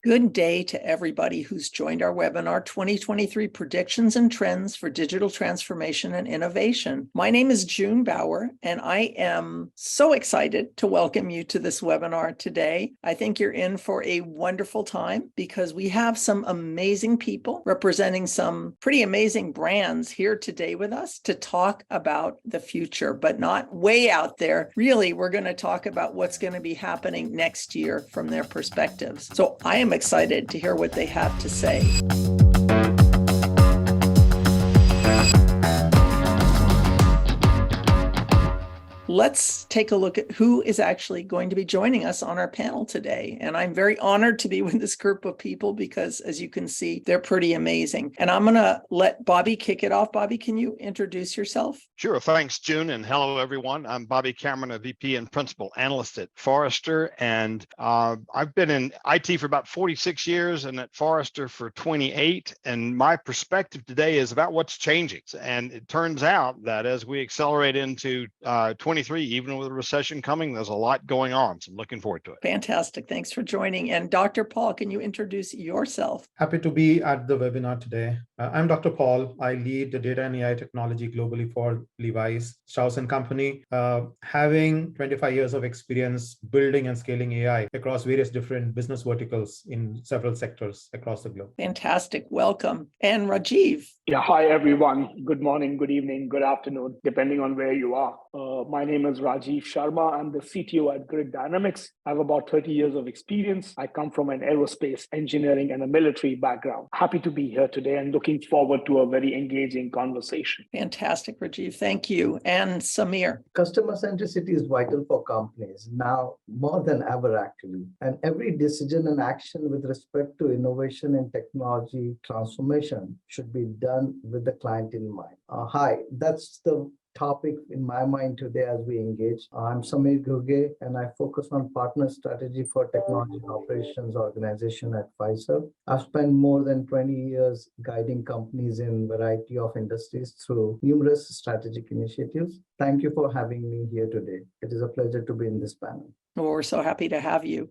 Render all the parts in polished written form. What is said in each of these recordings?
Good day to everybody who's joined our webinar, 2023 Predictions and Trends for Digital Transformation and Innovation. My name is June Bauer, and I am so excited to welcome you to this webinar today. I think you're in for a wonderful time because we have some amazing people representing some pretty amazing brands here today with us to talk about the future, but not way out there. Really, we're going to talk about what's going to be happening next year from their perspectives. So I am excited to hear what they have to say. Let's take a look at who is actually going to be joining us on our panel today. And I'm very honored to be with this group of people because, as you can see, they're pretty amazing. And I'm going to let Bobby kick it off. Bobby, can you introduce yourself? Sure. Thanks, June. And hello, everyone. I'm Bobby Cameron, a VP and Principal Analyst at Forrester. And I've been in IT for about 46 years and at Forrester for 28. And my perspective today is about what's changing. And it turns out that as we accelerate into 23, even with a recession coming, there's a lot going on. So I'm looking forward to it. Fantastic. Thanks for joining. And Dr. Paul, can you introduce yourself? Happy to be at the webinar today. I'm Dr. Paul. I lead the data and AI technology globally for Levi's, Strauss & Company, having 25 years of experience building and scaling AI across various different business verticals in several sectors across the globe. Fantastic. Welcome. And Rajeev. Yeah, hi, everyone. Good morning, good evening, good afternoon, depending on where you are. My name is Rajeev Sharma. I'm the CTO at Grid Dynamics. I have about 30 years of experience. I come from an aerospace engineering and a military background. Happy to be here today and looking forward to a very engaging conversation. Fantastic, Rajeev. Thank you. And Samir. Customer centricity is vital for companies now more than ever, actually. And every decision and action with respect to innovation and technology transformation should be done with the client in mind. Hi, that's the topic in my mind today as we engage. I'm Samir Ghuge, and I focus on partner strategy for technology and operations organization at Fiserv. I've spent more than 20 years guiding companies in a variety of industries through numerous strategic initiatives. Thank you for having me here today. It is a pleasure to be in this panel. Well, we're so happy to have you.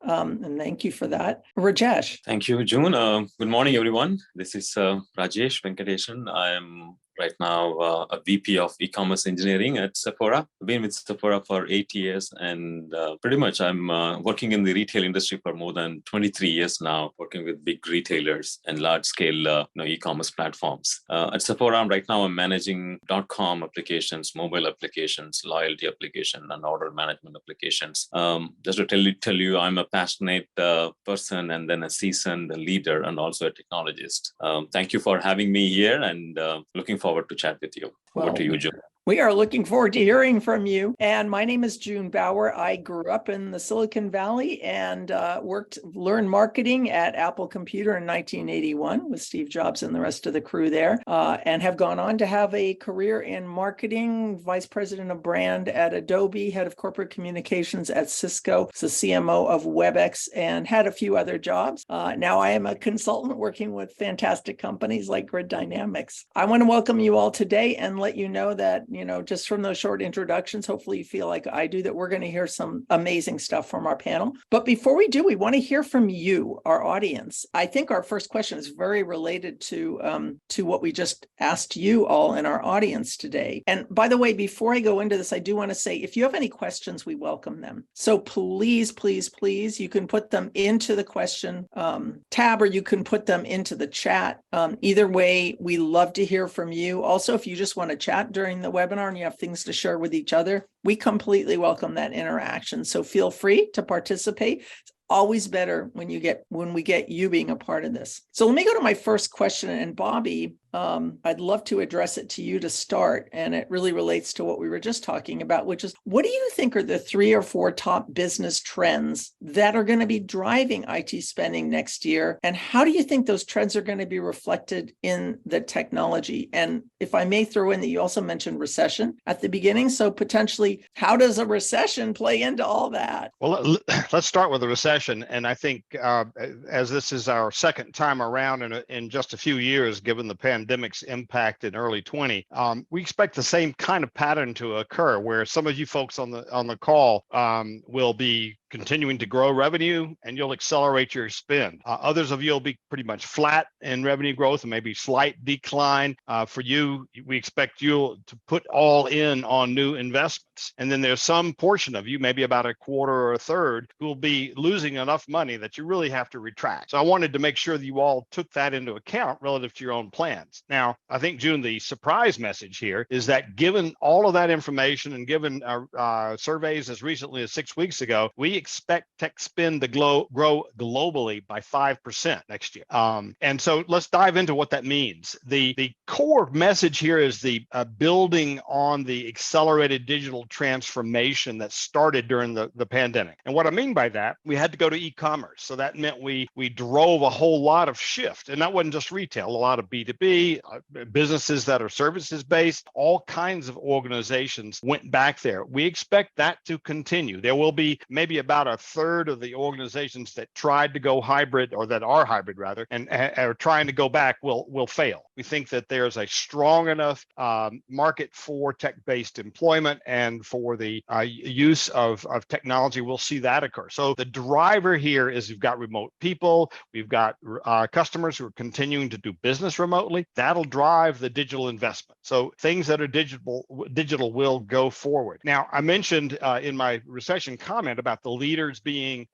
And thank you for that. Rajesh. Thank you, June. Good morning, everyone. This is Rajesh Venkatesan. I am right now a VP of e-commerce engineering at Sephora. I've been with Sephora for 8 years, and pretty much I'm working in the retail industry for more than 23 years now, working with big retailers and large-scale e-commerce platforms. At Sephora, right now I'm managing .com applications, mobile applications, loyalty application, and order management applications. Just to tell you, I'm a passionate person and then a seasoned leader and also a technologist. Thank you for having me here, and looking forward to chat with you. Over to you, Joe. We are looking forward to hearing from you. And my name is June Bauer. I grew up in the Silicon Valley and learned marketing at Apple Computer in 1981 with Steve Jobs and the rest of the crew there, and have gone on to have a career in marketing, vice president of brand at Adobe, head of corporate communications at Cisco, the CMO of WebEx, and had a few other jobs. Now I am a consultant working with fantastic companies like Grid Dynamics. I want to welcome you all today and let you know that just from those short introductions, hopefully you feel like I do, that we're going to hear some amazing stuff from our panel. But before we do, we want to hear from you, our audience. I think our first question is very related to what we just asked you all in our audience today. And by the way, before I go into this, I do want to say, if you have any questions, we welcome them. So please, please, please, you can put them into the question tab, or you can put them into the chat. Either way, we love to hear from you. Also, if you just want to chat during the webinar and you have things to share with each other, we completely welcome that interaction. So feel free to participate. It's always better when we get you being a part of this. So let me go to my first question. And Bobby, I'd love to address it to you to start. And it really relates to what we were just talking about, which is, what do you think are the 3 or 4 top business trends that are going to be driving IT spending next year? And how do you think those trends are going to be reflected in the technology? And if I may throw in that you also mentioned recession at the beginning. So potentially, how does a recession play into all that? Well, let's start with the recession. And I think as this is our second time around in just a few years, given the pandemic's impact in early 20, we expect the same kind of pattern to occur, where some of you folks on the call will be continuing to grow revenue and you'll accelerate your spend. Others of you will be pretty much flat in revenue growth and maybe slight decline. For you, we expect you to put all in on new investments. And then there's some portion of you, maybe about a quarter or a third, who will be losing enough money that you really have to retract. So I wanted to make sure that you all took that into account relative to your own plans. Now, I think, June, the surprise message here is that given all of that information and given our surveys as recently as 6 weeks ago, we expect tech spend to grow globally by 5% next year. And so let's dive into what that means. The core message here is the building on the accelerated digital transformation that started during the pandemic. And what I mean by that, we had to go to e-commerce. So that meant we drove a whole lot of shift. And that wasn't just retail, a lot of B2B, businesses that are services based, all kinds of organizations went back there. We expect that to continue. There will be maybe about a third of the organizations that tried to go hybrid, or that are hybrid rather, and are trying to go back will fail. We think that there's a strong enough market for tech-based employment and for the use of technology. We'll see that occur. So the driver here is you've got remote people, we've got customers who are continuing to do business remotely. That'll drive the digital investment. So things that are digital will go forward. Now, I mentioned in my recession comment about the leaders being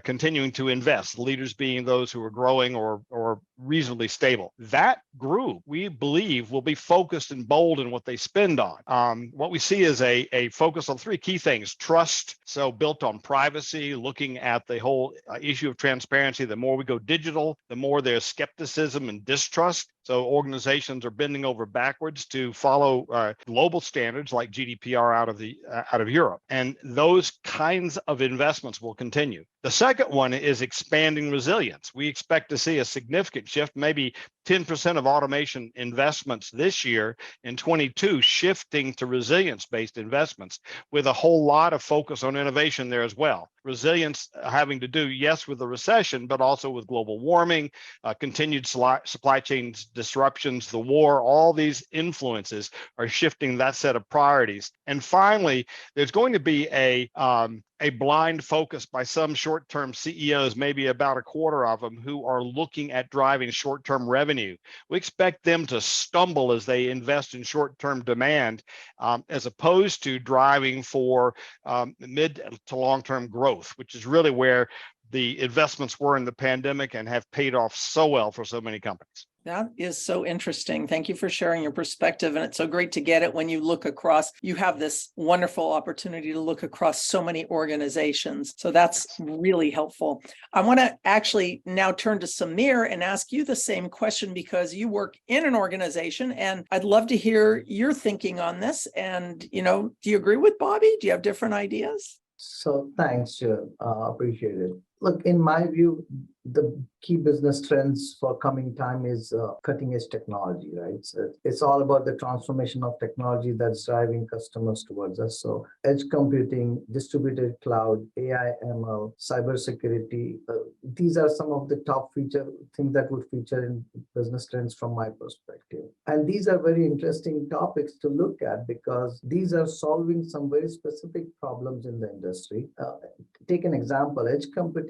continuing to invest, leaders being those who are growing or reasonably stable. That group, we believe, will be focused and bold in what they spend on. What we see is a focus on three key things: trust, so built on privacy, looking at the whole issue of transparency. The more we go digital, the more there's skepticism and distrust. So organizations are bending over backwards to follow global standards like GDPR out of Europe. And those kinds of investments will continue. The second one is expanding resilience. We expect to see a significant shift, maybe 10% of automation investments this year in 22 shifting to resilience-based investments, with a whole lot of focus on innovation there as well. Resilience having to do, yes, with the recession, but also with global warming, continued supply chain disruptions, the war. All these influences are shifting that set of priorities. And finally, there's going to be a blind focus by some short-term CEOs, maybe about a quarter of them, who are looking at driving short-term revenue. We expect them to stumble as they invest in short-term demand, as opposed to driving for mid to long-term growth, which is really where the investments were in the pandemic and have paid off so well for so many companies. That is so interesting. Thank you for sharing your perspective. And it's so great to get it when you look across. You have this wonderful opportunity to look across so many organizations. So that's really helpful. I want to actually now turn to Samir and ask you the same question, because you work in an organization, and I'd love to hear your thinking on this. And, do you agree with Bobby? Do you have different ideas? So thanks, Jill. Appreciate it. Look, in my view, the key business trends for coming time is cutting edge technology, right? So it's all about the transformation of technology that's driving customers towards us. So edge computing, distributed cloud, AI, ML, cybersecurity, these are some of the top things that would feature in business trends from my perspective. And these are very interesting topics to look at, because these are solving some very specific problems in the industry. Take an example. Edge computing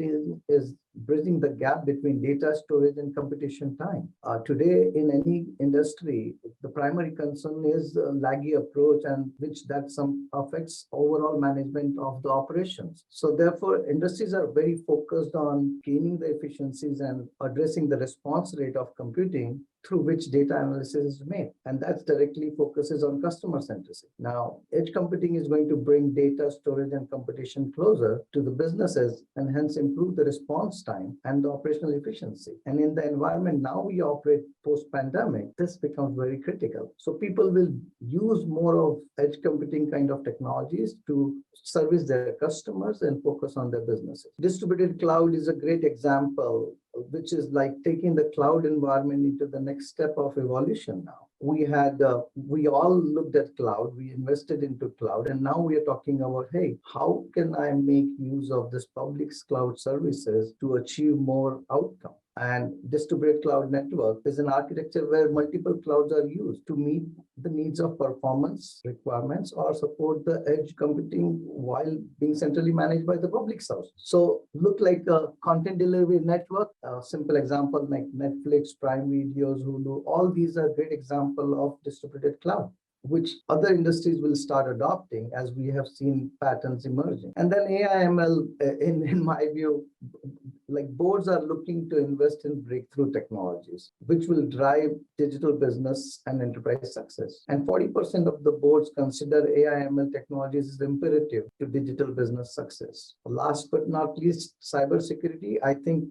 is bridging the gap between data storage and computation time. Today, in any industry, the primary concern is a laggy approach, and which that some affects overall management of the operations. So therefore, industries are very focused on gaining the efficiencies and addressing the response rate of computing through which data analysis is made. And that directly focuses on customer centricity. Now, edge computing is going to bring data storage and computation closer to the businesses, and hence improve the response time and the operational efficiency. And in the environment now we operate post-pandemic, this becomes very critical. So people will use more of edge computing kind of technologies to service their customers and focus on their businesses. Distributed cloud is a great example, which is like taking the cloud environment into the next step of evolution now. We all looked at cloud, we invested into cloud, and now we are talking about, hey, how can I make use of this public cloud services to achieve more outcome? And distributed cloud network is an architecture where multiple clouds are used to meet the needs of performance requirements or support the edge computing while being centrally managed by the public source. So look like a content delivery network. A simple example like Netflix, Prime Videos, Hulu, all these are great example of distributed cloud, which other industries will start adopting as we have seen patterns emerging. And then AI ML, in my view, like boards are looking to invest in breakthrough technologies, which will drive digital business and enterprise success. And 40% of the boards consider AI ML technologies as imperative to digital business success. Last but not least, cybersecurity. I think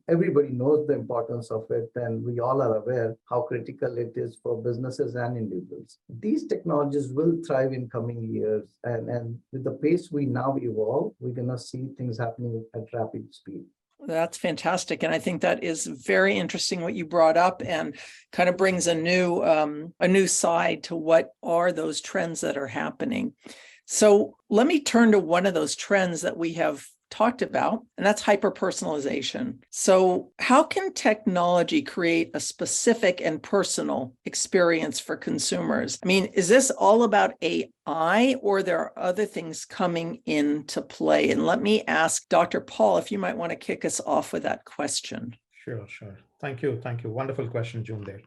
everybody knows the importance of it, and we all are aware how critical it is for businesses and individuals. These technologies will thrive in coming years, and with the pace we now evolve, we're going to see things happening at rapid speed. That's fantastic. And I think that is very interesting what you brought up, and kind of brings a new side to what are those trends that are happening. So let me turn to one of those trends that we have talked about, and that's hyper-personalization. So how can technology create a specific and personal experience for consumers? I mean, is this all about AI, or there are other things coming into play? And let me ask Dr. Paul if you might want to kick us off with that question. Sure. Thank you. Wonderful question, June, there.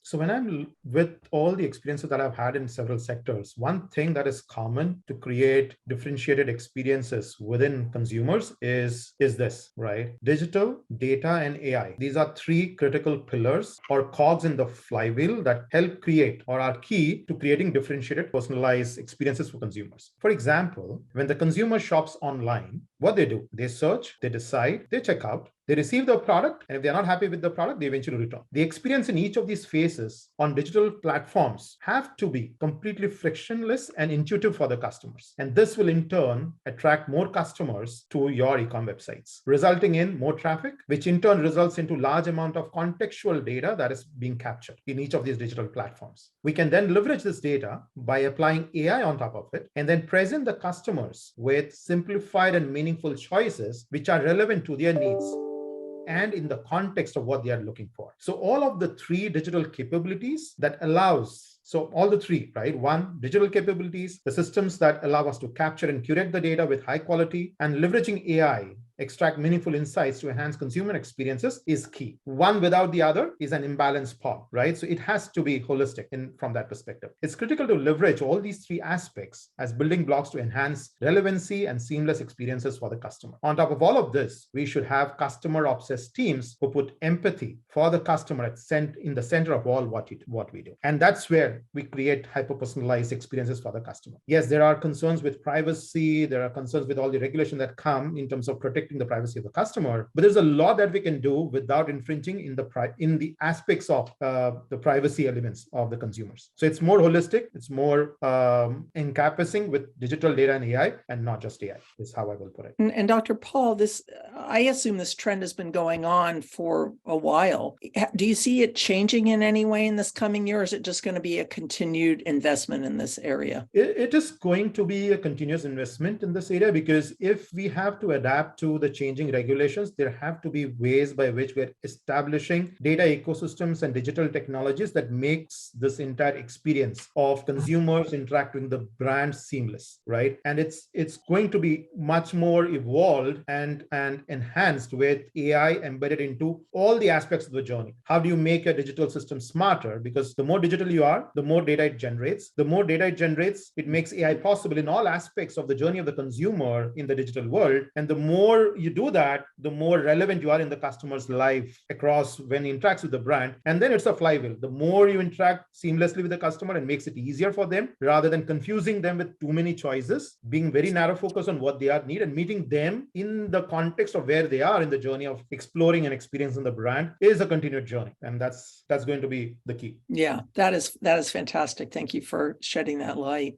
So when I'm with all the experiences that I've had in several sectors, one thing that is common to create differentiated experiences within consumers is this, right? Digital, data, and AI. These are three critical pillars or cogs in the flywheel that help create or are key to creating differentiated, personalized experiences for consumers. For example, when the consumer shops online, what they do, they search, they decide, they check out, they receive the product, and if they're not happy with the product, they eventually return. The experience in each of these phases on digital platforms have to be completely frictionless and intuitive for the customers. And this will in turn attract more customers to your e-com websites, resulting in more traffic, which in turn results into large amount of contextual data that is being captured in each of these digital platforms. We can then leverage this data by applying AI on top of it, and then present the customers with simplified and meaningful choices which are relevant to their needs and in the context of what they are looking for. So all of the three digital capabilities that allows, so all the three, right? One, digital capabilities, the systems that allow us to capture and curate the data with high quality, and leveraging AI, extract meaningful insights to enhance consumer experiences is key. One without the other is an imbalanced pod, right? So it has to be holistic from that perspective. It's critical to leverage all these three aspects as building blocks to enhance relevancy and seamless experiences for the customer. On top of all of this, we should have customer-obsessed teams who put empathy for the customer in the center of all what we do. And that's where we create hyper-personalized experiences for the customer. Yes, there are concerns with privacy. There are concerns with all the regulation that come in terms of protecting the privacy of the customer, but there's a lot that we can do without infringing in the aspects of the privacy elements of the consumers. So it's more holistic, it's more encompassing with digital data and AI, and not just AI, is how I will put it. And Dr. Paul, I assume this trend has been going on for a while. Do you see it changing in any way in this coming year, or is it just going to be a continued investment in this area? It is going to be a continuous investment in this area, because if we have to adapt to the changing regulations, there have to be ways by which we're establishing data ecosystems and digital technologies that makes this entire experience of consumers interacting with the brand seamless, right? And it's going to be much more evolved and enhanced with AI embedded into all the aspects of the journey. How do you make a digital system smarter? Because the more digital you are, the more data it generates. The more data it generates, it makes AI possible in all aspects of the journey of the consumer in the digital world. And the more you do that, the more relevant you are in the customer's life across when he interacts with the brand. And then it's a flywheel. The more you interact seamlessly with the customer and makes it easier for them, rather than confusing them with too many choices, being very narrow focused on what they need and meeting them in the context of where they are in the journey of exploring and experiencing the brand is a continued journey. And that's going to be the key. Yeah, that is fantastic. Thank you for shedding that light.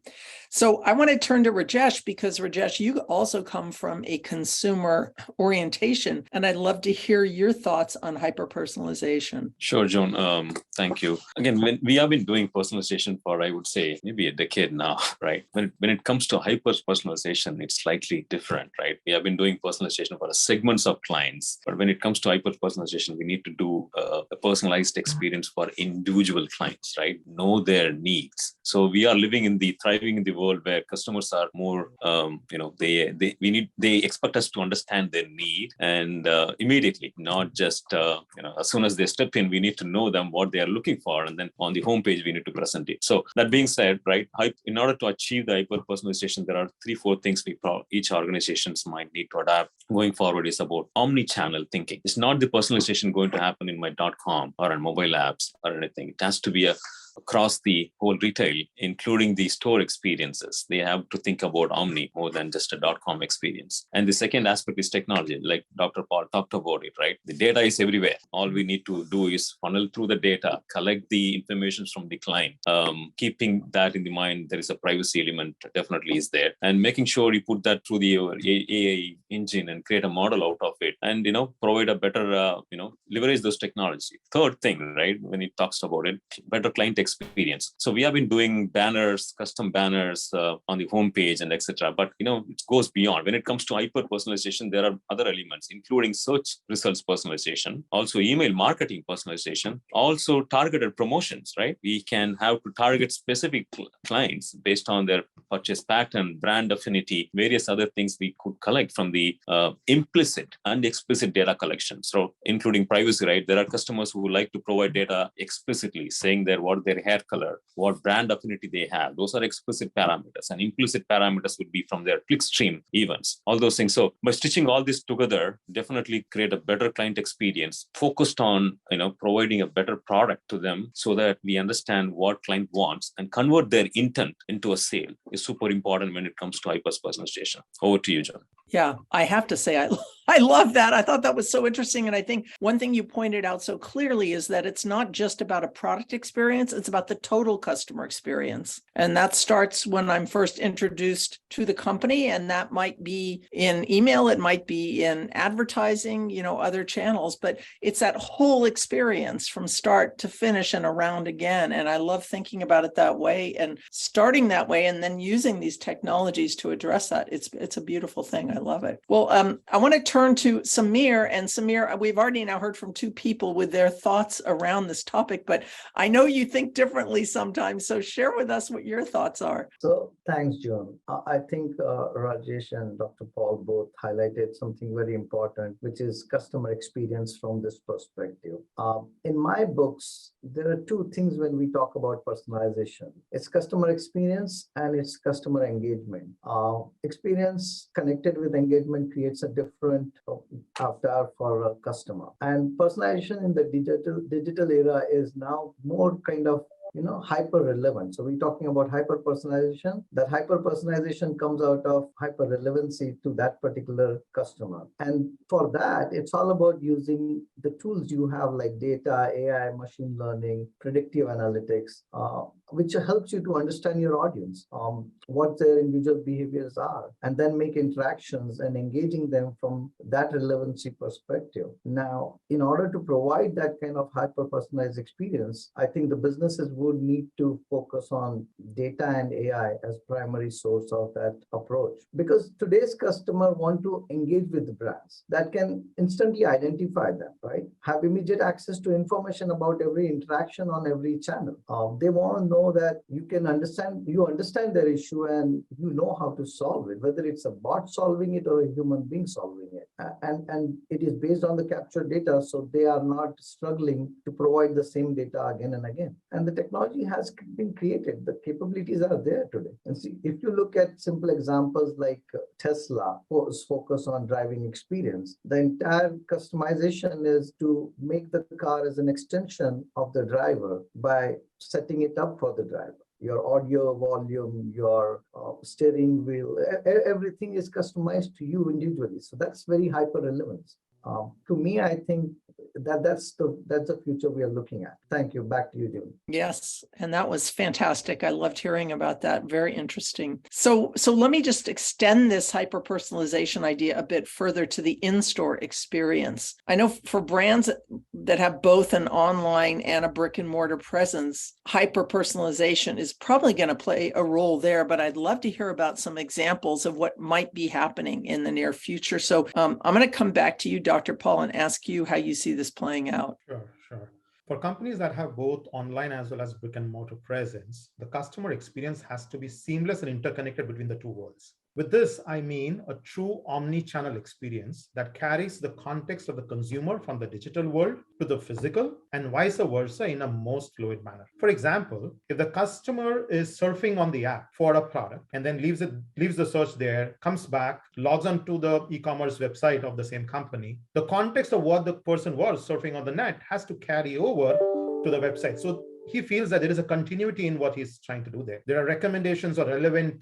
So I want to turn to Rajesh, because Rajesh, you also come from a consumer customer orientation. And I'd love to hear your thoughts on hyper-personalization. Sure, Joan. Thank you. Again, when we have been doing personalization for, I would say, maybe a decade now, right? When it comes to hyper-personalization, it's slightly different, right? We have been doing personalization for segments of clients, but when it comes to hyper-personalization, we need to do a personalized experience for individual clients, right? Know their needs. So we are thriving in the world where customers are more, they expect us to understand their need and immediately, not just as soon as they step in, we need to know them what they are looking for, and then on the homepage we need to present it. So that being said, right, in order to achieve the hyper personalization, there are 3-4 things each organizations might need to adapt going forward. Is about omni-channel thinking. It's not the personalization going to happen in my .com or on mobile apps or anything. It has to be across the whole retail, including the store experiences. They have to think about omni more than just a .com experience. And the second aspect is technology, like Dr. Paul talked about it, right? The data is everywhere. All we need to do is funnel through the data, collect the information from the client. Keeping that in the mind, there is a privacy element definitely is there. And making sure you put that through the AI engine and create a model out of it and, provide a better, leverage those technologies. Third thing, right? When it talks about it, better client experience. So we have been doing banners, custom banners on the homepage and etc. But it goes beyond. When it comes to hyper personalization, there are other elements, including search results personalization, also email marketing personalization, also targeted promotions. Right? We can have to target specific clients based on their purchase pattern, brand affinity, various other things we could collect from the implicit and explicit data collection. So including privacy, right? There are customers who like to provide data explicitly, saying what their hair color, what brand affinity they have. Those are explicit parameters, and implicit parameters would be from their clickstream events, all those things. So by stitching all this together, definitely create a better client experience focused on providing a better product to them so that we understand what client wants and convert their intent into a sale is super important when it comes to hyper personalization. Over to you, John. Yeah, I have to say, I love that. I thought that was so interesting. And I think one thing you pointed out so clearly is that it's not just about a product experience, it's about the total customer experience. And that starts when I'm first introduced to the company. And that might be in email, it might be in advertising, other channels, but it's that whole experience from start to finish and around again. And I love thinking about it that way and starting that way and then using these technologies to address that. It's a beautiful thing. I love it. Well, I want to turn to Samir. And Samir, we've already now heard from 2 people with their thoughts around this topic, but I know you think differently sometimes. So share with us what your thoughts are. So thanks, John. I think Rajesh and Dr. Paul both highlighted something very important, which is customer experience from this perspective. In my books, there are 2 things when we talk about personalization. It's customer experience and it's customer engagement. Experience connected with engagement creates a different avatar for a customer. And personalization in the digital era is now more kind of hyper relevant. So we're talking about hyper personalization. That hyper personalization comes out of hyper relevancy to that particular customer. And for that, it's all about using the tools you have like data, AI, machine learning, predictive analytics, which helps you to understand your audience, what their individual behaviors are, and then make interactions and engaging them from that relevancy perspective. Now, in order to provide that kind of hyper personalized experience, I think the businesses would need to focus on data and AI as primary source of that approach. Because today's customer want to engage with the brands that can instantly identify them, right? Have immediate access to information about every interaction on every channel. They want to know that you understand their issue and you know how to solve it, whether it's a bot solving it or a human being solving it. And it is based on the captured data, so they are not struggling to provide the same data again and again. And the technology has been created. The capabilities are there today. And see, if you look at simple examples like Tesla, whose focus on driving experience, the entire customization is to make the car as an extension of the driver by setting it up for the driver. Your audio volume, your steering wheel, everything is customized to you individually. So that's very hyper relevant. To me, I think that's the future we are looking at. Thank you. Back to you, Jim. Yes, and that was fantastic. I loved hearing about that. Very interesting. So let me just extend this hyper-personalization idea a bit further to the in-store experience. I know for brands that have both an online and a brick and mortar presence, hyper-personalization is probably going to play a role there, but I'd love to hear about some examples of what might be happening in the near future. So I'm going to come back to you, Dr. Paul, and ask you how you see this playing out. Sure. For companies that have both online as well as brick and mortar presence, the customer experience has to be seamless and interconnected between the two worlds. With this, I mean a true omni-channel experience that carries the context of the consumer from the digital world to the physical and vice versa in a most fluid manner. For example, if the customer is surfing on the app for a product and then leaves the search there, comes back, logs onto the e-commerce website of the same company, the context of what the person was surfing on the net has to carry over to the website. So he feels that there is a continuity in what he's trying to do there. There are recommendations or relevant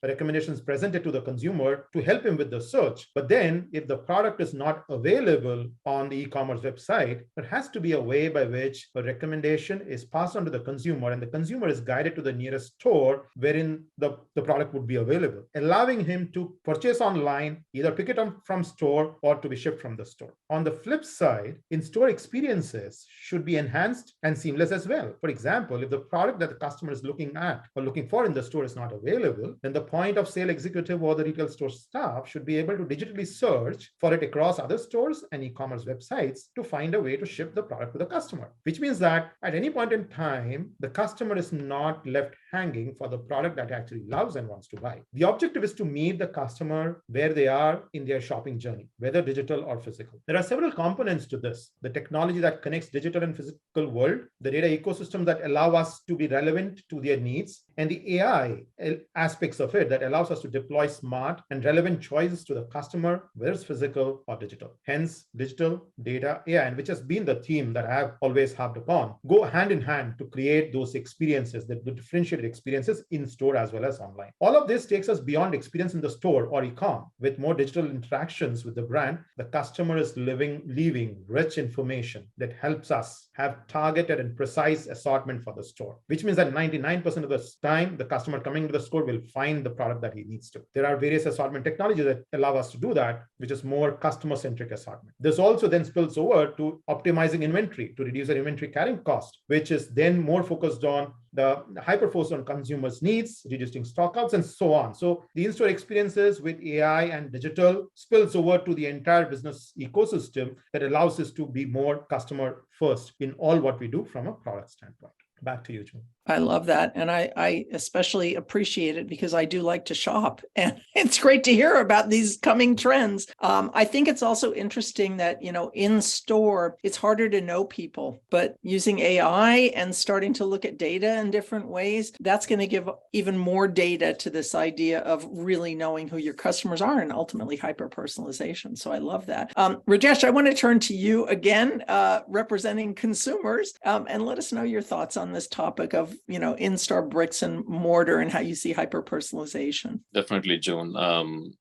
recommendations presented to the consumer to help him with the search. But then if the product is not available on the e-commerce website, there has to be a way by which a recommendation is passed on to the consumer and the consumer is guided to the nearest store wherein the product would be available, allowing him to purchase online, either pick it up from store or to be shipped from the store. On the flip side, in-store experiences should be enhanced and seamless as well. For example, if the product that the customer is looking at or looking for in the store is not available, then the point of sale executive or the retail store staff should be able to digitally search for it across other stores and e-commerce websites to find a way to ship the product to the customer, which means that at any point in time, the customer is not left hanging for the product that he actually loves and wants to buy. The objective is to meet the customer where they are in their shopping journey, whether digital or physical. There are several components to this: the technology that connects digital and physical world, the data ecosystem that allow us to be relevant to their needs, and the AI aspects of it that allows us to deploy smart and relevant choices to the customer, whether it's physical or digital. Hence, digital, data, AI, and which has been the theme that I have always harped upon, go hand in hand to create those experiences, the differentiated experiences in store as well as online. All of this takes us beyond experience in the store or e-com. With more digital interactions with the brand, the customer is leaving rich information that helps us have targeted and precise assortment for the store, which means that 99% of the time, the customer coming to the store will find the product that he needs to. There are various assortment technologies that allow us to do that, which is more customer-centric assortment. This also then spills over to optimizing inventory to reduce the inventory carrying cost, which is then more focused on the hyper-focus on consumers' needs, reducing stockouts, and so on. So the in-store experiences with AI and digital spills over to the entire business ecosystem that allows us to be more customer first in all what we do from a product standpoint. Back to you, June. I love that. And I especially appreciate it because I do like to shop. And it's great to hear about these coming trends. I think it's also interesting that, in store, it's harder to know people, but using AI and starting to look at data in different ways, that's going to give even more data to this idea of really knowing who your customers are and ultimately hyper-personalization. So I love that. Rajesh, I want to turn to you again, representing consumers, and let us know your thoughts on this topic of in-store bricks and mortar and how you see hyper-personalization. Definitely, June.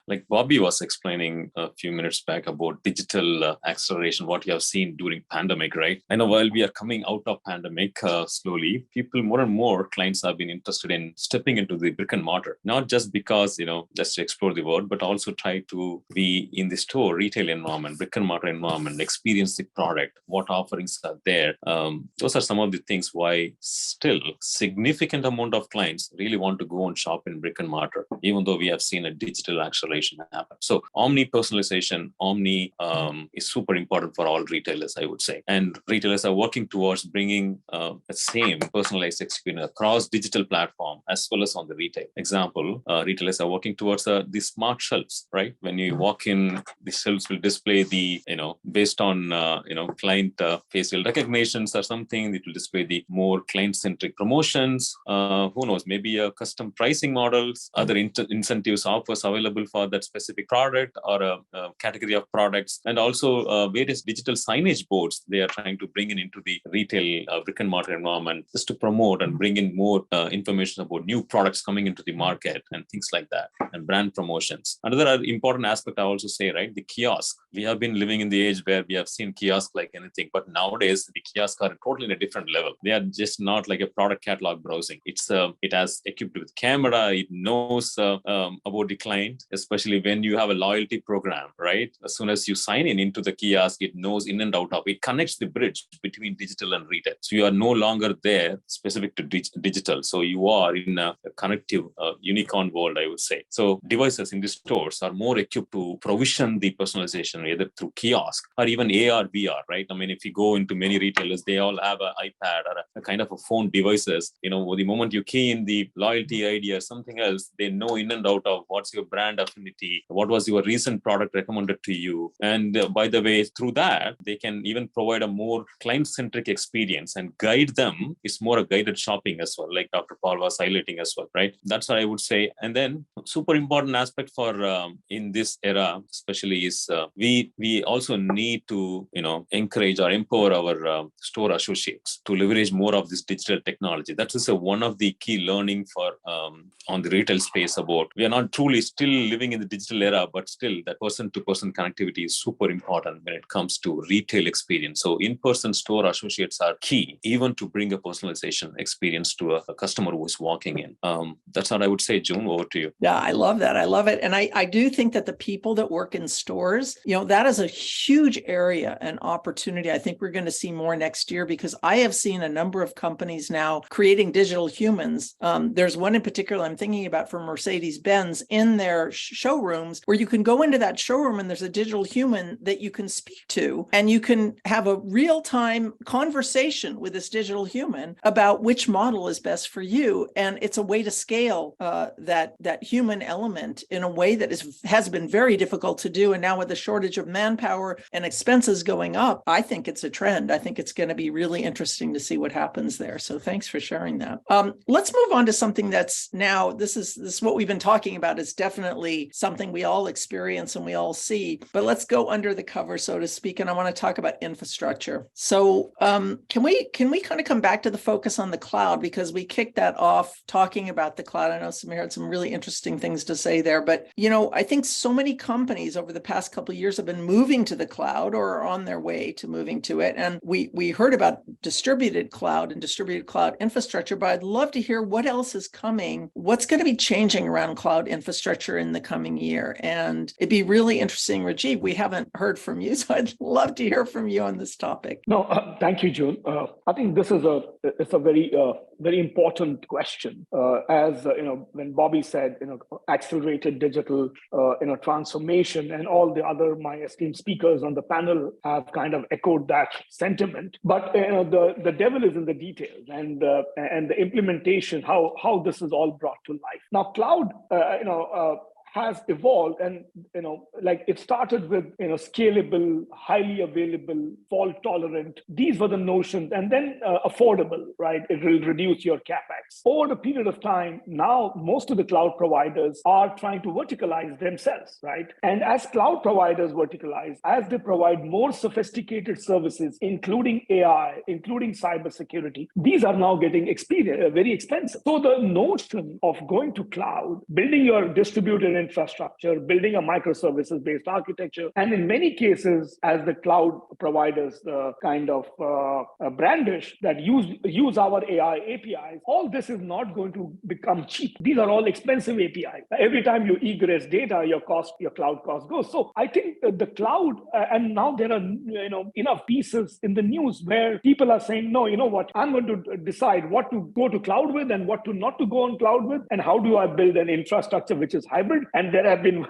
Like Bobby was explaining a few minutes back about digital acceleration, what you have seen during pandemic, right? I know while we are coming out of pandemic slowly, people more and more clients have been interested in stepping into the brick and mortar, not just because, just to explore the world, but also try to be in the store, retail environment, brick and mortar environment, experience the product, what offerings are there. Those are some of the things why still significant amount of clients really want to go and shop in brick and mortar, even though we have seen a digital acceleration happen. So omni-personalization, is super important for all retailers, I would say. And retailers are working towards bringing the same personalized experience across digital platform as well as on the retail. Example, retailers are working towards the smart shelves, right? When you walk in, the shelves will display based on, client facial recognitions or something, it will display the more client-centric promotions, who knows, maybe a custom pricing models, other incentives, offers available for that specific product or a category of products, and also various digital signage boards they are trying to bring into the retail brick and mortar environment just to promote and bring in more information about new products coming into the market and things like that, and brand promotions. Another important aspect I also say, right, the kiosk. We have been living in the age where we have seen kiosk like anything, but nowadays the kiosks are totally in a different level. They are just not like a product catalog browsing. It has equipped with camera. It knows about the client, especially when you have a loyalty program, right? As soon as you sign into the kiosk, it knows in and out of it, connects the bridge between digital and retail. So you are no longer there specific to digital. So you are in a connective unicorn world, I would say. So devices in the stores are more equipped to provision the personalization, either through kiosk or even AR, VR, right? I mean, if you go into many retailers, they all have an iPad or a kind of a phone devices. You know, the moment you key in the loyalty ID or something else, they know in and out of what's your brand affinity, what was your recent product recommended to you. And by the way, through that, they can even provide a more client-centric experience and guide them. It's more a guided shopping as well, like Dr. Paul was highlighting as well, right? That's what I would say. And then super important aspect for in this era, especially is we also need to, encourage or empower our store associates to leverage more of this digital technology. That is one of the key learning for on the retail space about we are not truly still living in the digital era, but still that person-to-person connectivity is super important when it comes to retail experience. So in-person store associates are key, even to bring a personalization experience to a customer who is walking in. That's what I would say. June, over to you. Yeah, I love that. I love it. And I do think that the people that work in stores, that is a huge area and opportunity. I think we're going to see more next year because I have seen a number of companies now creating digital humans. There's one in particular I'm thinking about for Mercedes-Benz in their showrooms where you can go into that showroom and there's a digital human that you can speak to and you can have a real-time conversation with this digital human about which model is best for you. And it's a way to scale that human element in a way that has been very difficult to do. And now with the shortage of manpower and expenses going up, I think it's a trend. I think it's going to be really interesting to see what happens there. So thanks for sharing that. Let's move on to something that's now, this is what we've been talking about. It's definitely something we all experience and we all see, but let's go under the cover, so to speak. And I want to talk about infrastructure. So can we kind of come back to the focus on the cloud, because we kicked that off talking about the cloud. I know Samir had some really interesting things to say there, but I think so many companies over the past couple of years have been moving to the cloud or are on their way to moving to it. And we heard about distributed cloud and distributed cloud infrastructure, but I'd love to hear what else is coming, what's going to be changing around cloud infrastructure in the coming year. And it'd be really interesting, Rajeev, we haven't heard from you, so I'd love to hear from you on this topic. No, thank you, June. I think this is a very important question. As when Bobby said, accelerated digital, transformation, and all the other my esteemed speakers on the panel have kind of echoed that sentiment. But the devil is in the details and the implementation, how this is all brought to life. Now, cloud, has evolved, and like it started with scalable, highly available, fault tolerant. These were the notions, and then affordable, right? It will reduce your capex. Over the period of time, now most of the cloud providers are trying to verticalize themselves, right? And as cloud providers verticalize, as they provide more sophisticated services, including AI, including cybersecurity, these are now getting very expensive. So the notion of going to cloud, building your distributed infrastructure, building a microservices-based architecture, and in many cases, as the cloud providers kind of brandish that use our AI APIs, all this is not going to become cheap. These are all expensive APIs. Every time you egress data, your cloud cost goes. So I think the cloud, and now there are enough pieces in the news where people are saying, no, you know what, I'm going to decide what to go to cloud with and what to not to go on cloud with, and how do I build an infrastructure which is hybrid. And there have been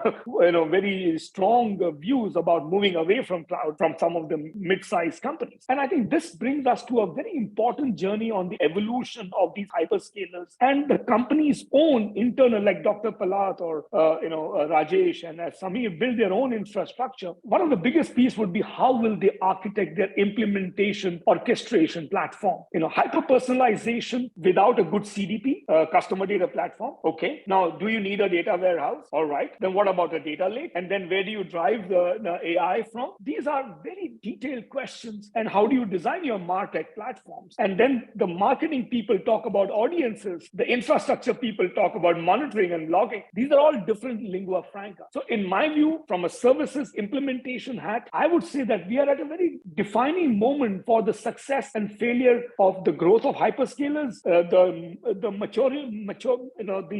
very strong views about moving away from cloud from some of the mid-sized companies. And I think this brings us to a very important journey on the evolution of these hyperscalers and the company's own internal, like Dr. Pallath or Rajesh and Samir build their own infrastructure. One of the biggest piece would be how will they architect their implementation orchestration platform? Hyper-personalization without a good CDP, customer data platform. Okay. Now, do you need a data warehouse? All right. Then what about a data lake? And then where do you drive the AI from? These are very detailed questions. And how do you design your MarTech platforms? And then the marketing people talk about audiences. The infrastructure people talk about monitoring and logging. These are all different lingua franca. So in my view, from a services implementation hat, I would say that we are at a very defining moment for the success and failure of the growth of hyperscalers, the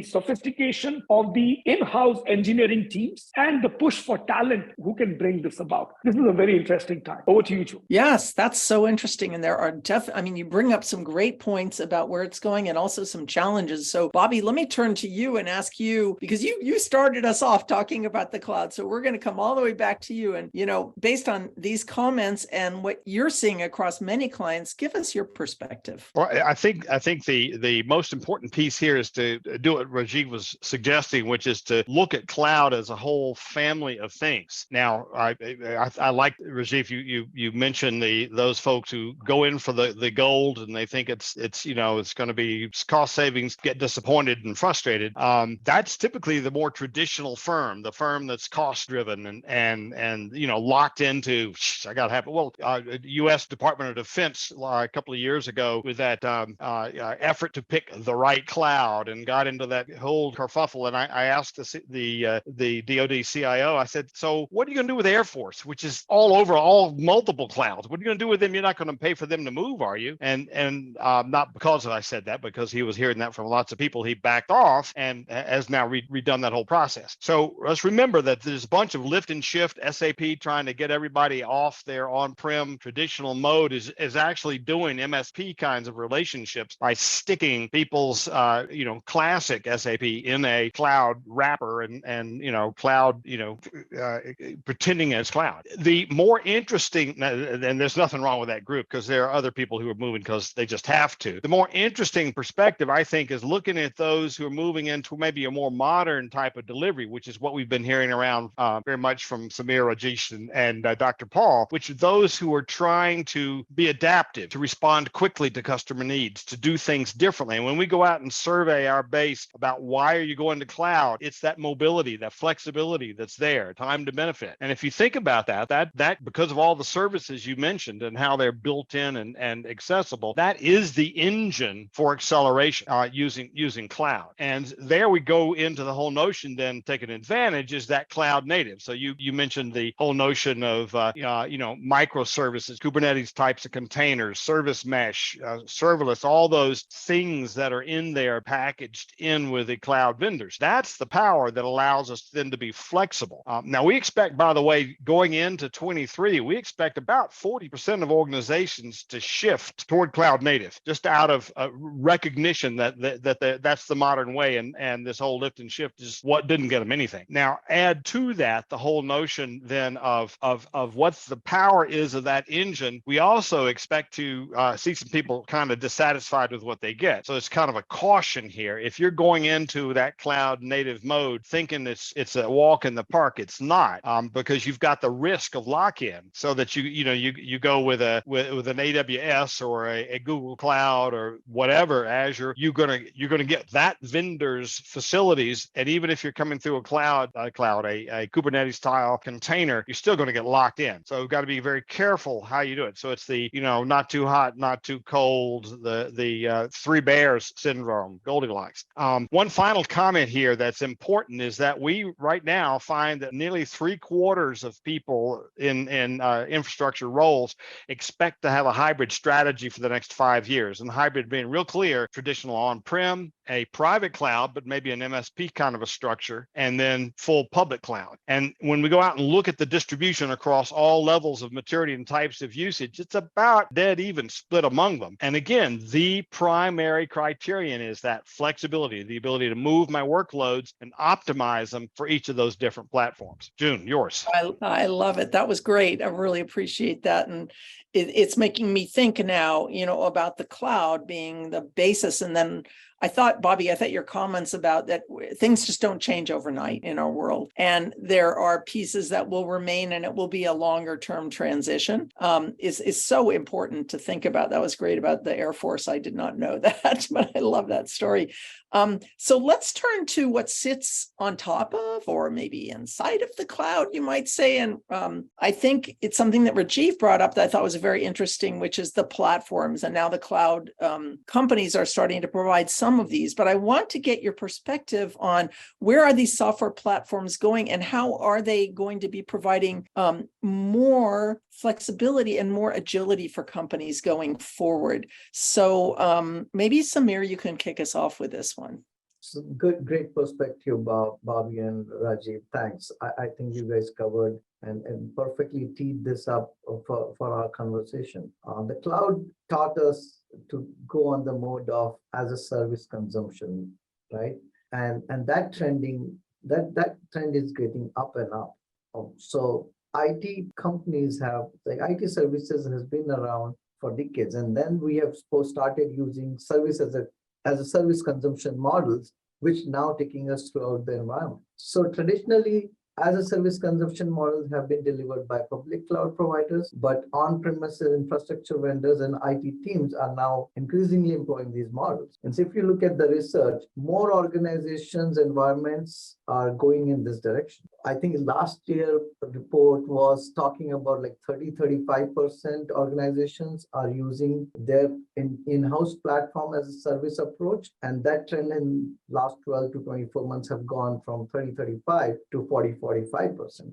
sophistication of the in-house engineering teams, and the push for talent who can bring this about. This is a very interesting time. Over to you, Joe. Yes, that's so interesting. And there are you bring up some great points about where it's going and also some challenges. So Bobby, let me turn to you and ask you, because you started us off talking about the cloud. So we're going to come all the way back to you. And, based on these comments and what you're seeing across many clients, give us your perspective. Well, I think the most important piece here is to do what Rajeev was suggesting, which is to look at cloud as a whole family of things. Now, I like, Rajeev, you mentioned those folks who go in for the gold and they think it's going to be cost savings, get disappointed and frustrated. That's typically the more traditional firm, the firm that's cost driven and locked into, I got to have it. Well, U.S. Department of Defense a couple of years ago with that effort to pick the right cloud and got into that whole kerfuffle. And I asked the DoD CIO, I said, so what are you going to do with Air Force, which is all multiple clouds? What are you going to do with them? You're not going to pay for them to move, are you? And not because I said that, because he was hearing that from lots of people. He backed off and has now redone that whole process. So let's remember that there's a bunch of lift and shift. SAP trying to get everybody off their on-prem traditional mode is actually doing MSP kinds of relationships by sticking people's classic SAP in a cloud wrapper and cloud pretending as cloud. The more interesting, and there's nothing wrong with that group because there are other people who are moving because they just have to. The more interesting perspective, I think, is looking at those who are moving into maybe a more modern type of delivery, which is what we've been hearing around very much from Samir, Rajesh, and Dr. Paul, which are those who are trying to be adaptive, to respond quickly to customer needs, to do things differently. And when we go out and survey our base about why are you going to cloud, it's that mobility, that flexibility that's there, time to benefit. And if you think about that because of all the services you mentioned and how they're built in and accessible, that is the engine for acceleration using cloud. And there we go into the whole notion then taking advantage is that cloud native. So you mentioned the whole notion of microservices, Kubernetes types of containers, service mesh, serverless, all those things that are in there packaged in with the cloud vendors. That's the power that allows us then to be flexible. Now we expect, by the way, going into 23, we expect about 40% of organizations to shift toward cloud native, just out of recognition that's the modern way, and this whole lift and shift is what didn't get them anything. Now add to that the whole notion then of what the power is of that engine. We also expect to see some people kind of dissatisfied with what they get. So it's kind of a caution here. If you're going into that cloud native mode thinking it's a walk in the park, it's not, because you've got the risk of lock-in, so that you go with an AWS or a Google Cloud or whatever, Azure, you're gonna get that vendor's facilities, and even if you're coming through a Kubernetes style container, you're still going to get locked in. So you've got to be very careful how you do it. So it's the not too hot, not too cold, the three bears syndrome, Goldilocks. One final comment here that's important is that we right now find that nearly 3/4 of people in infrastructure roles expect to have a hybrid strategy for the next 5 years. And hybrid being real clear, traditional on-prem, a private cloud, but maybe an MSP kind of a structure, and then full public cloud. And when we go out and look at the distribution across all levels of maturity and types of usage, it's about dead even split among them. And again, the primary criterion is that flexibility, the ability to move my workloads and optimize them for each of those different platforms. June, yours. I love it. That was great. I really appreciate that. And it's making me think now, about the cloud being the basis. And then Bobby, I thought your comments about that things just don't change overnight in our world. And there are pieces that will remain and it will be a longer term transition is so important to think about. That was great about the Air Force. I did not know that, but I love that story. So let's turn to what sits on top of, or maybe inside of the cloud, you might say. And I think it's something that Rajeev brought up that I thought was very interesting, which is the platforms. And now the cloud companies are starting to provide some of these, but I want to get your perspective on where are these software platforms going and how are they going to be providing more flexibility and more agility for companies going forward. So maybe Samir, you can kick us off with this one. So great perspective, Bobby and Rajeev. Thanks. I think you guys covered and perfectly teed this up for our conversation. The cloud taught us to go on the mode of as a service consumption, right? And that trend is getting up and up. So IT companies IT services has been around for decades, and then we have started using service as a service consumption models, which now taking us throughout the environment. So traditionally, as a service consumption models have been delivered by public cloud providers, but on-premises infrastructure vendors and IT teams are now increasingly employing these models. And so if you look at the research, more organizations, environments are going in this direction. I think last year the report was talking about like 30-35% organizations are using their in-house platform as a service approach. And that trend in last 12 to 24 months have gone from 30-35 to 40-45%.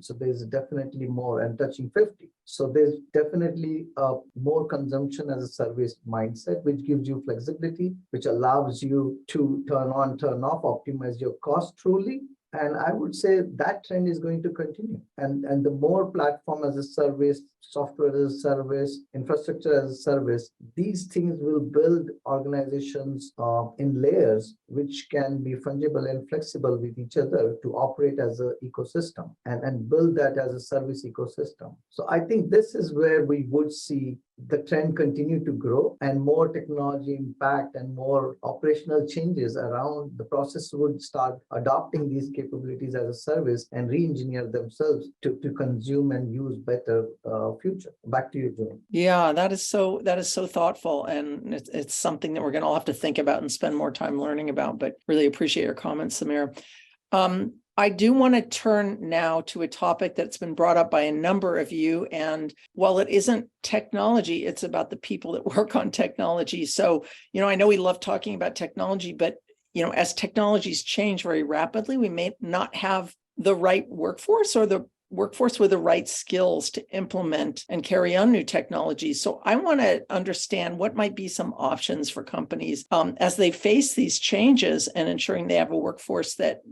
So there's definitely more, and touching 50. So there's definitely a more consumption as a service mindset, which gives you flexibility, which allows you to turn on, turn off, optimize your cost truly. And I would say that trend is going to continue. And the more platform as a service, software as a service, infrastructure as a service, these things will build organizations in layers which can be fungible and flexible with each other to operate as an ecosystem and build that as a service ecosystem. So I think this is where we would see the trend continue to grow, and more technology impact and more operational changes around the process would start adopting these capabilities as a service and re-engineer themselves to consume and use better future. Back to you, June. Yeah, that is so thoughtful, and it's something that we're going to all have to think about and spend more time learning about. But really appreciate your comments, Samir. I do want to turn now to a topic that's been brought up by a number of you. And while it isn't technology, it's about the people that work on technology. So, I know we love talking about technology, but, as technologies change very rapidly, we may not have the right workforce or the workforce with the right skills to implement and carry on new technologies. So I want to understand what might be some options for companies as they face these changes and ensuring they have a workforce that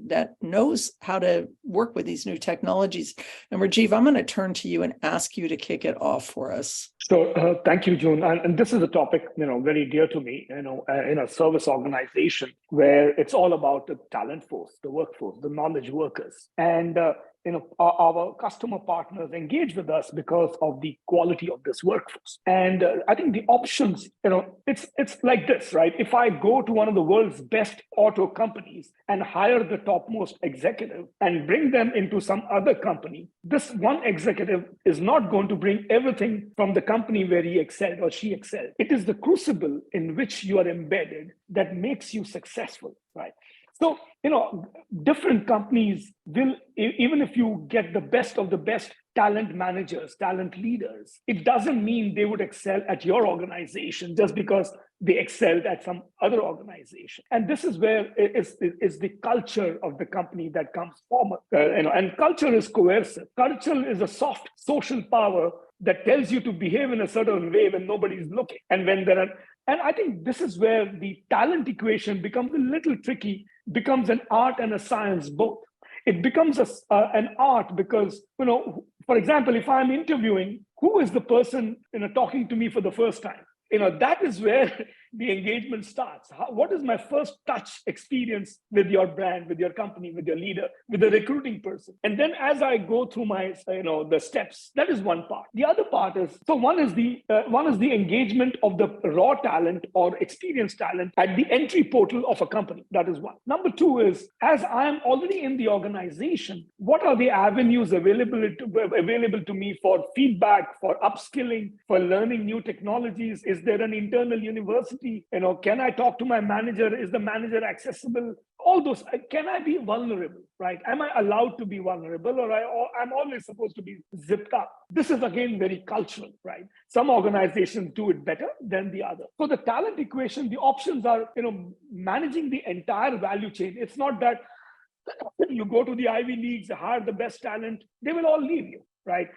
knows how to work with these new technologies. And Rajeev, I'm going to turn to you and ask you to kick it off for us. So thank you, June. And this is a topic, very dear to me, in a service organization where it's all about the talent force, the workforce, the knowledge workers. And our customer partners engage with us because of the quality of this workforce. And I think the options, it's like this, right? If I go to one of the world's best auto companies and hire the topmost executive and bring them into some other company, this one executive is not going to bring everything from the company where he excelled or she excelled. It is the crucible in which you are embedded that makes you successful, right? So, different companies will, even if you get the best of the best talent managers, talent leaders, it doesn't mean they would excel at your organization just because they excelled at some other organization. And this is where is the culture of the company that comes forward. And culture is coercive. Culture is a soft social power that tells you to behave in a certain way when nobody's looking. And I think this is where the talent equation becomes a little tricky, becomes an art and a science both. It becomes an art because, for example, if I'm interviewing, who is the person talking to me for the first time? that is where the engagement starts. What is my first touch experience with your brand, with your company, with your leader, with the recruiting person? And then as I go through my, the steps, that is one part. The other part is, so one is the engagement of the raw talent or experienced talent at the entry portal of a company. That is one. Number two is, as I am already in the organization, what are the avenues available to me for feedback, for upskilling, for learning new technologies? Is there an internal university? Can I talk to my manager? Is the manager accessible? All those, can I be vulnerable, right? Am I allowed to be vulnerable, or I'm always supposed to be zipped up? This is again very cultural, right? Some organizations do it better than the other. So the talent equation, the options are, managing the entire value chain. It's not that you go to the Ivy Leagues, hire the best talent, they will all leave you, right?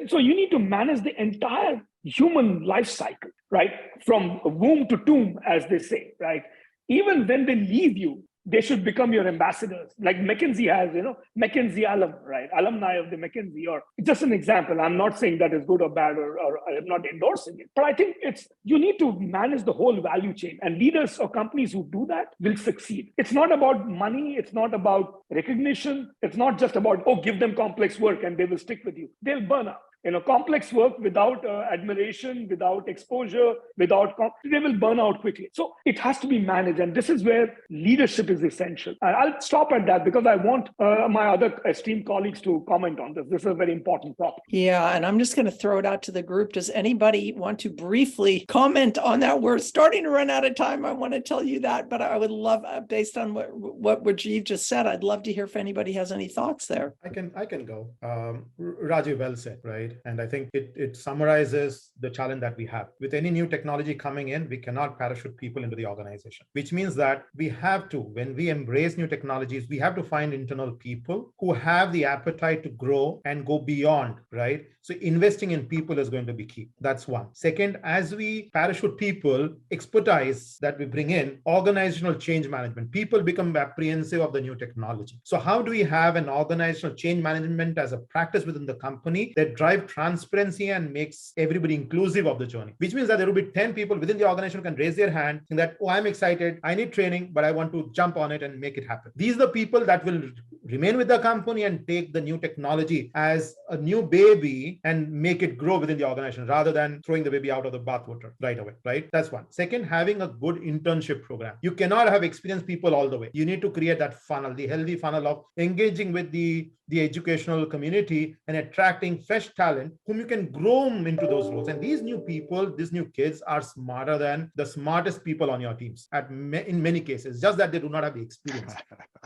So you need to manage the entire human life cycle, right? From womb to tomb, as they say, right? Even when they leave you, they should become your ambassadors. Like McKinsey has, McKinsey alum, right? Alumni of the McKinsey, or just an example. I'm not saying that is good or bad, or I'm not endorsing it. But I think you need to manage the whole value chain. And leaders or companies who do that will succeed. It's not about money. It's not about recognition. It's not just about, give them complex work and they will stick with you. They'll burn out. Complex work without admiration, without exposure, they will burn out quickly. So it has to be managed. And this is where leadership is essential. And I'll stop at that because I want my other esteemed colleagues to comment on this. This is a very important topic. Yeah, and I'm just going to throw it out to the group. Does anybody want to briefly comment on that? We're starting to run out of time. I want to tell you that, but I would love, based on what Rajeev just said, I'd love to hear if anybody has any thoughts there. I can go. Rajeev well said, right? And I think it summarizes the challenge that we have. With any new technology coming in, we cannot parachute people into the organization, which means that we have to, when we embrace new technologies, we have to find internal people who have the appetite to grow and go beyond, right? So investing in people is going to be key. That's one. Second, as we parachute people, expertise that we bring in, organizational change management, people become apprehensive of the new technology. So how do we have an organizational change management as a practice within the company that drive transparency and makes everybody inclusive of the journey? Which means that there will be 10 people within the organization who can raise their hand and that, I'm excited, I need training, but I want to jump on it and make it happen. These are the people that will remain with the company and take the new technology as a new baby and make it grow within the organization rather than throwing the baby out of the bathwater right away, right? That's one. Second, having a good internship program. You cannot have experienced people all the way. You need to create that funnel, the healthy funnel of engaging with the educational community and attracting fresh talent whom you can groom into those roles. And these new people, these new kids are smarter than the smartest people on your teams in many cases, just that they do not have the experience,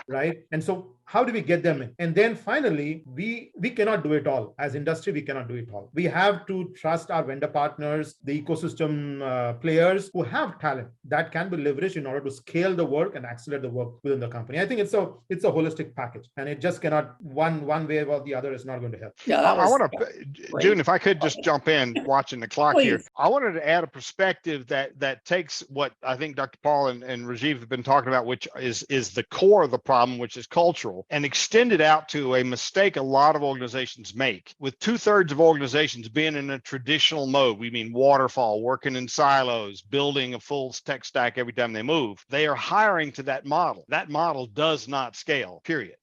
right? And so how do we get them in? And then finally, we cannot do it all. As industry, we cannot do it all. We have to trust our vendor partners, the ecosystem players who have talent that can be leveraged in order to scale the work and accelerate the work within the company. I think it's a holistic package, and it just cannot one way or the other is not going to help. Yeah, I want to, June, if I could just jump in, watching the clock here. I wanted to add a perspective that takes what I think Dr. Paul and Rajeev have been talking about, which is the core of the problem, which is cultural, and extend it out to a mistake a lot of organizations make. With 2/3 of organizations being in a traditional mode, we mean waterfall, working in silos, building a full tech stack every time they move. They are hiring to that model. That model does not scale, period.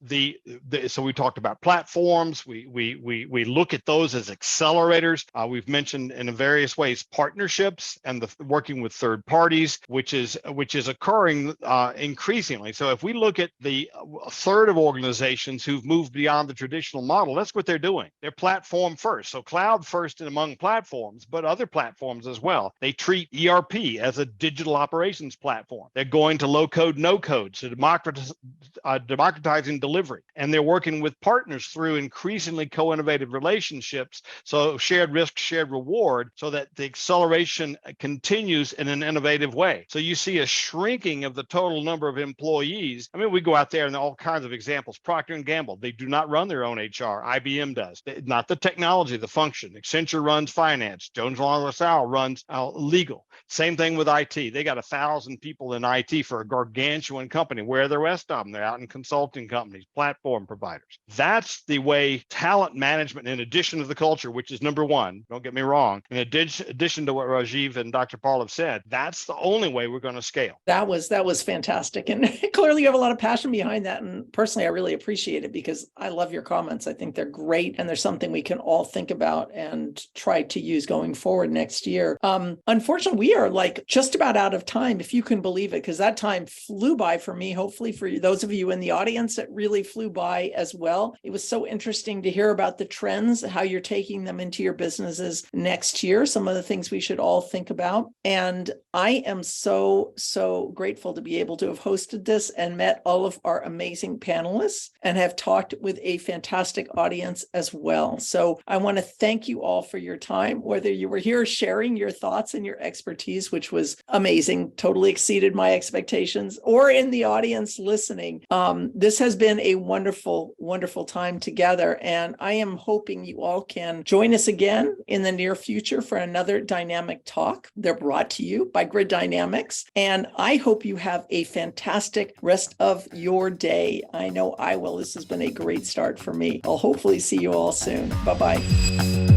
So we talked about platforms. We look at those as accelerators. We've mentioned in various ways partnerships and the working with third parties, which is occurring increasingly. So if we look at the third of organizations who've moved beyond the traditional model, that's what they're doing. They're platform first. So cloud first and among platforms, but other platforms as well. They treat ERP as a digital operations platform. They're going to low code, no code, so democratizing delivery. And they're working with partners through increasingly co-innovative relationships. So shared risk, shared reward, so that the acceleration continues in an innovative way. So you see a shrinking of the total number of employees. I mean, we go out there and all kinds of examples examples. Procter & Gamble, they do not run their own HR. IBM does. Not the technology, the function. Accenture runs finance. Jones Lang LaSalle runs legal. Same thing with IT. They got 1,000 people in IT for a gargantuan company. Where are the rest of them? They're out in consulting companies, platform providers. That's the way talent management, in addition to the culture, which is number one, don't get me wrong, in addition to what Rajeev and Dr. Paul have said, that's the only way we're going to scale. That was fantastic. And clearly you have a lot of passion behind that. And personally, I really appreciate it because I love your comments. I think they're great. And there's something we can all think about and try to use going forward next year. Unfortunately, we are like just about out of time, if you can believe it, because that time flew by for me. Hopefully for those of you in the audience, it really flew by as well. It was so interesting to hear about the trends, how you're taking them into your businesses next year, some of the things we should all think about. And I am so grateful to be able to have hosted this and met all of our amazing panelists and have talked with a fantastic audience as well. So I want to thank you all for your time, whether you were here sharing your thoughts and your expertise, which was amazing, totally exceeded my expectations, or in the audience listening. This has been a wonderful, wonderful time together. And I am hoping you all can join us again in the near future for another dynamic talk. They're brought to you by Grid Dynamics. And I hope you have a fantastic rest of your day. I know I will. This has been a great start for me. I'll hopefully see you all soon. Bye-bye.